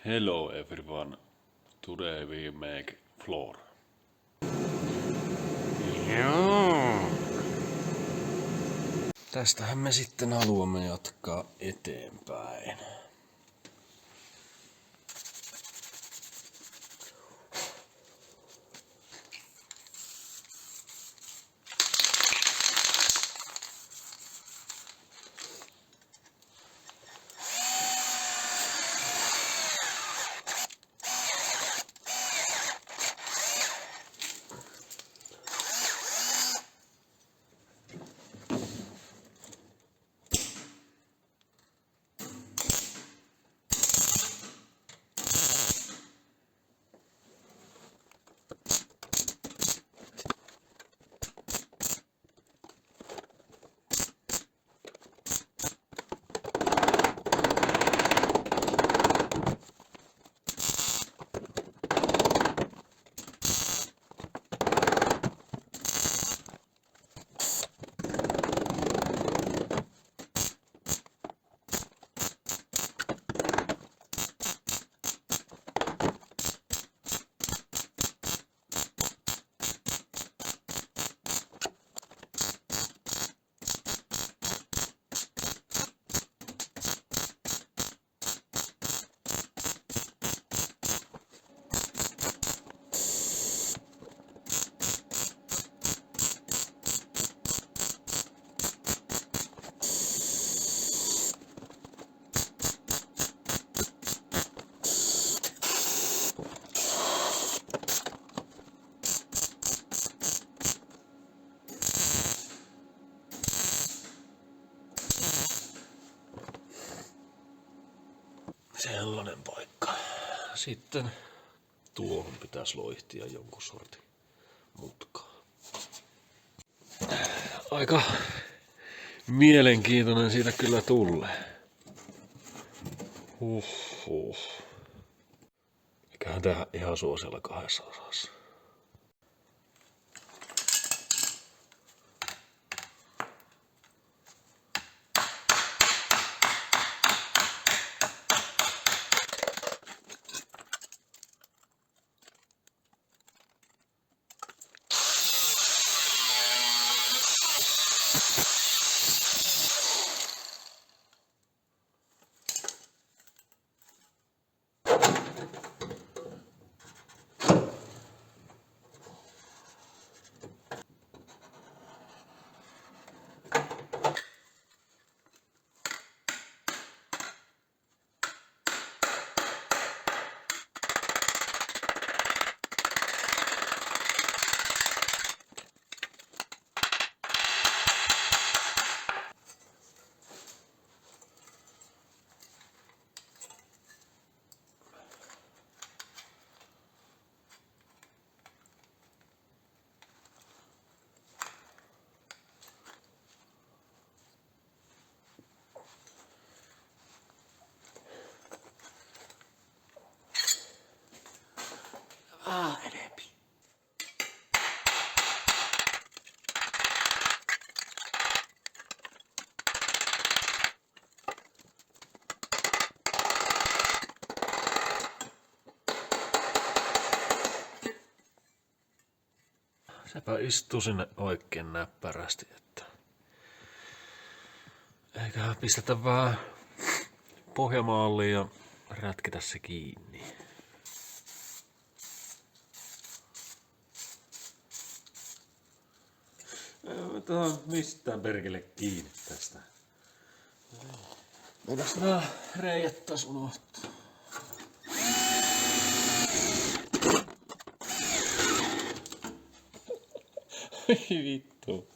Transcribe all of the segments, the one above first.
Hello everyone, today we make floor. Joo. Tästähän me sitten haluamme jatkaa eteenpäin. Sellainen paikka. Sitten tuohon pitäisi loihtia jonkun sortin mutkaa. Aika mielenkiintoinen siitä kyllä tulee. Huhhuh. Eiköhän tehdä ihan suosella 2 osassa. Enempi. Sepä istuu sinne oikein näppärästi, että eiköhän pistetä vähän pohjamalliin ja rätkitä se kiinni. Ei otetaan mistään perkele kiinni tästä. Mennäs nää reijät taas unohtaa. Ai vittu.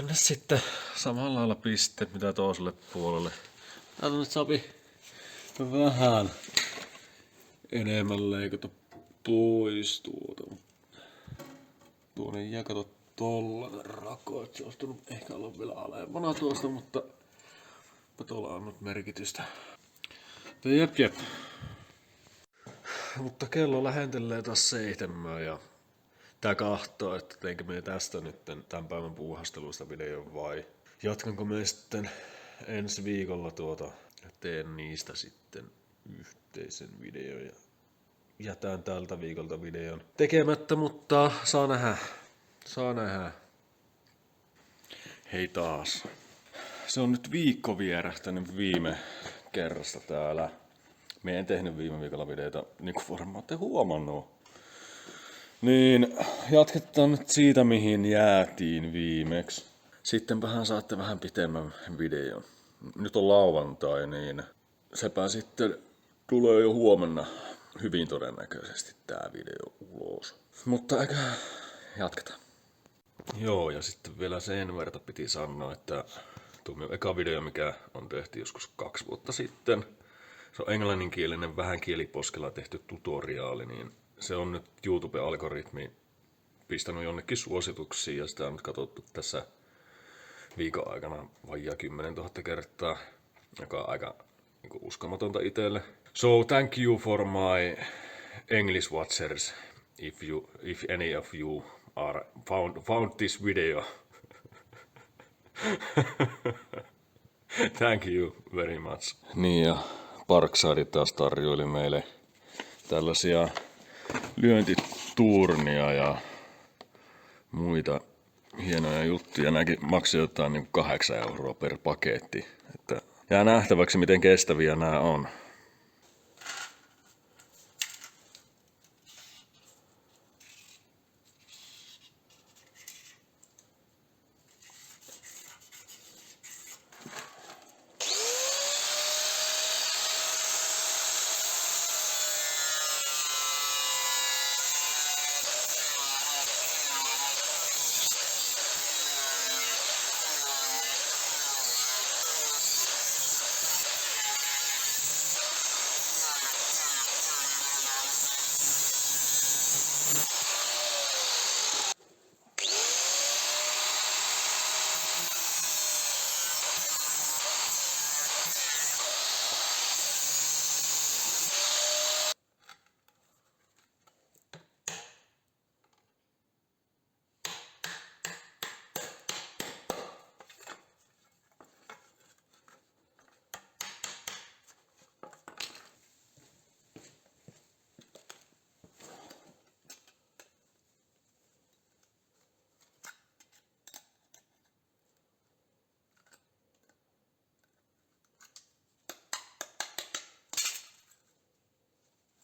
tänne sitten samalla lailla pisteet mitä toiselle puolelle. Täältä nyt saapi vähän enemmän leikata pois tuota. Tuonne jää kato tollanen rako, et se olisi tullut ehkä olla vielä alempana tuosta, mutta tuolla on nyt merkitystä. Jep. Mutta kello lähentelee taas 7 ja tää kahtoo, että teinkö me tästä nyt tämän päivän puuhastelusta videon vai jatkanko me sitten ensi viikolla ja teen niistä sitten yhteisen videon ja jätän tältä viikolta videon tekemättä, mutta saa nähdä. Hei taas. Se on nyt viikko vierähtänyt viime kerrasta täällä. Me en tehnyt viime viikolla videota, niin kuin varmaan olette huomannut. Niin jatketaan nyt siitä, mihin jäätiin viimeksi. Sittenpähän saatte vähän pitemmän videon. Nyt on lauantai, niin sepä sitten tulee jo huomenna hyvin todennäköisesti tää video ulos. Mutta eikä jatketaan. Joo, ja sitten vielä sen verran piti sanoa, että tuo eka video, mikä on tehty joskus 2 vuotta sitten, se on englanninkielinen vähän kieliposkella tehty tutoriaali, niin se on nyt YouTube-algoritmi pistänyt jonnekin suosituksiin ja sitä on nyt katsottu tässä viikon aikana vajaa 10 000 kertaa, joka on aika uskomatonta itselle. So thank you for my English watchers if any of you are found this video. Thank you very much. Niin ja Parkside taas tarjoili meille tällaisia lyöntiturnia ja muita hienoja juttuja. Nämäkin maksaa jotain niin 8 € per paketti. Että jää nähtäväksi miten kestäviä nämä on.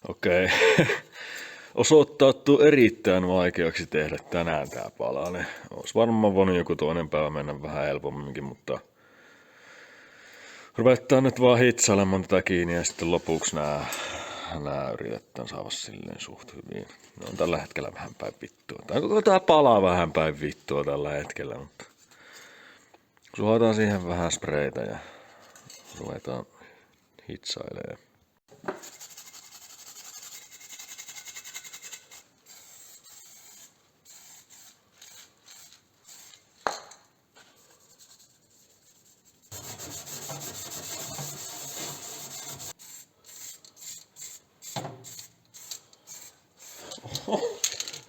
Okei. Osoittautuu erittäin vaikeaksi tehdä tänään tää palanen. Ois varmaan voinut joku toinen päivä mennä vähän helpomminkin, mutta ruvetaan nyt vaan hitsailemaan tätä kiinni ja sitten lopuksi nää yritetään saada silleen suht hyvin. Ne on tällä hetkellä vähän päin vittua. Tai koko tää palaa vähän päin vittua tällä hetkellä, mutta suotaan siihen vähän spreitä ja ruvetaan hitsailemaan.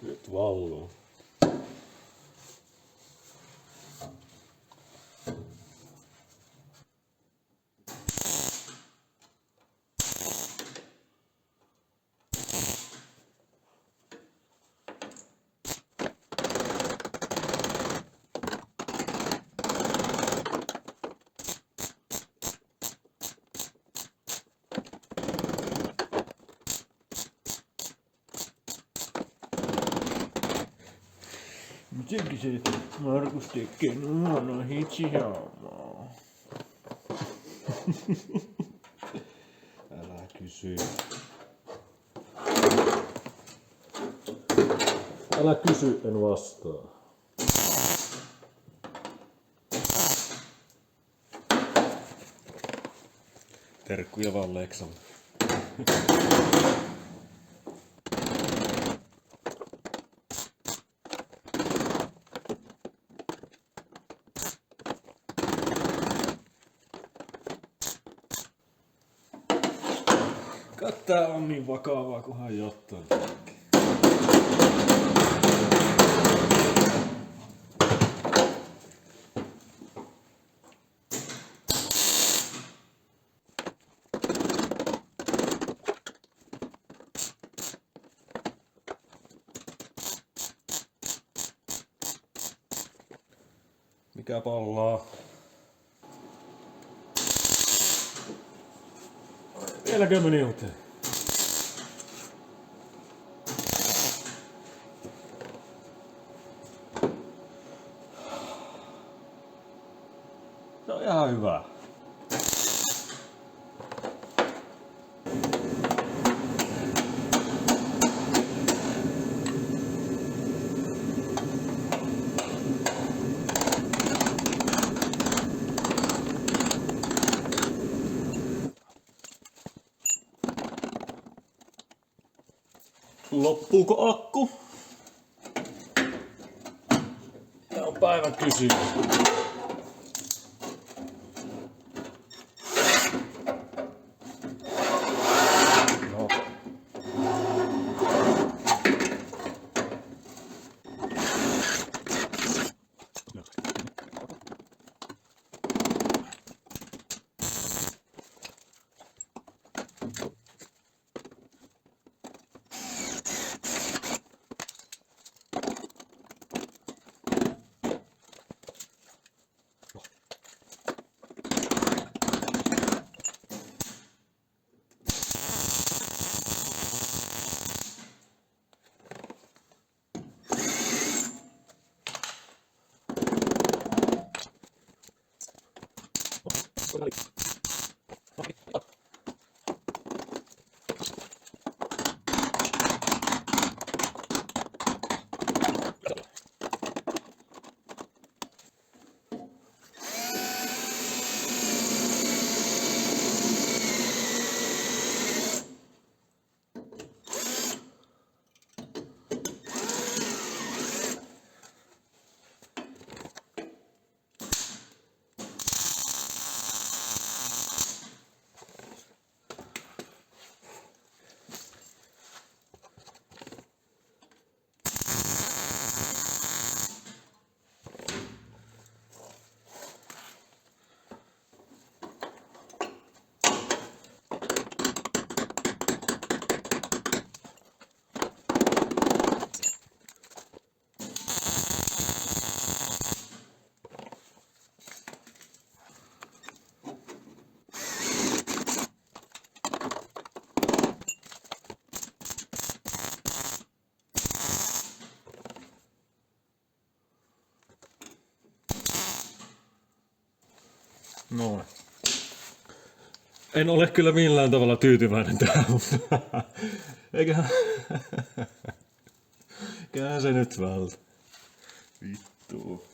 Nyt valluu. Mitenkin se Markus tekee nuono hitsihaamaa? Älä kysy. Älä kysy, en vastaa. Terkkuja vaan Leksalle. Tää on niin vakavaa, kunhan jotain. Mikä pallaa? Vieläkö meni uuteen? Se on ihan hyvä. Loppuuko akku? Tää on päivän kysymys. No. Noin. En ole kyllä millään tavalla tyytyväinen tähän, mutta eiköhän se nyt vältä. Vittu.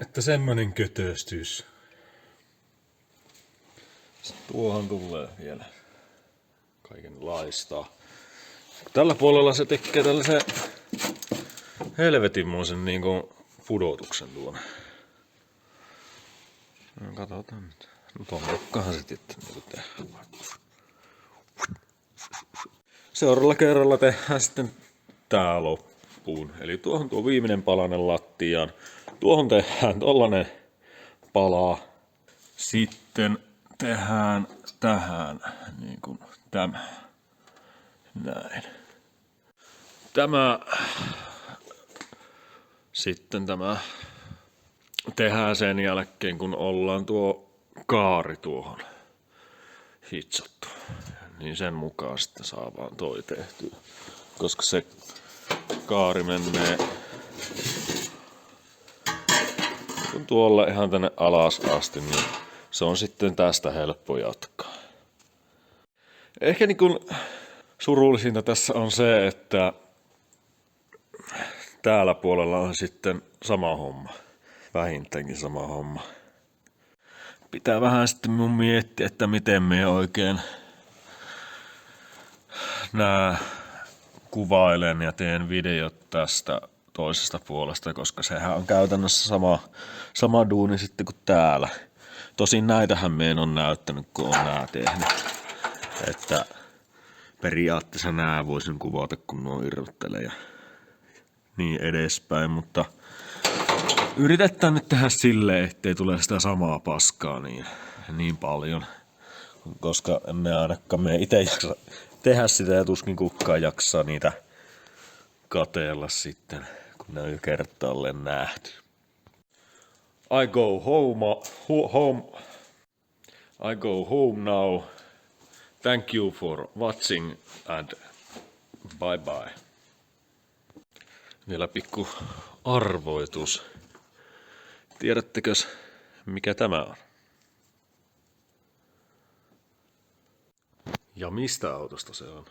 Että semmonen kötöstys. Tuohon tulee vielä kaikenlaista. Tällä puolella se tekee tällaisen helvetinmoisen niinku pudotuksen tuonne. No, katsotaan nyt. No tuonnekohan se sitten niinku tehdään. Seuraavalla kerralla tehdään sitten tää loppuun. Eli tuohon tuo viimeinen palanen lattiaan. Tuohon tehdään tollanen pala. Sitten tehdään tähän niin kuin tämä. Näin. Sitten tämä tehdään sen jälkeen, kun ollaan tuo kaari tuohon hitsattu. niin sen mukaan sitten saa vaan toi tehtyä. Koska se kaari menee kun tuolla ihan tänne alas asti, niin se on sitten tästä helppo jatkaa. Ehkä niin kuin surullisinta tässä on se, että täällä puolella on sitten sama homma. Vähintäänkin sama homma. Pitää vähän sitten mun miettiä, että miten me oikein kuvailen ja teen videot tästä toisesta puolesta, koska sehän on käytännössä sama duuni sitten kuin täällä. Tosin näitähän me en ole näyttänyt, kun on nää tehnyt. Että periaatteessa nää voisin kuvata, kun nuo irrottelee ja niin edespäin, mutta yritetään nyt tehdä silleen, ettei tule sitä samaa paskaa niin paljon, koska emme ainakaan me itse jaksa tehdä sitä ja tuskin kukaan jaksaa niitä kateella sitten, kun ne on jo kertaalleen nähty. I go home now. Thank you for watching and bye bye. Vielä pikku arvoitus. Tiedättekö, mikä tämä on? Ja mistä autosta se on?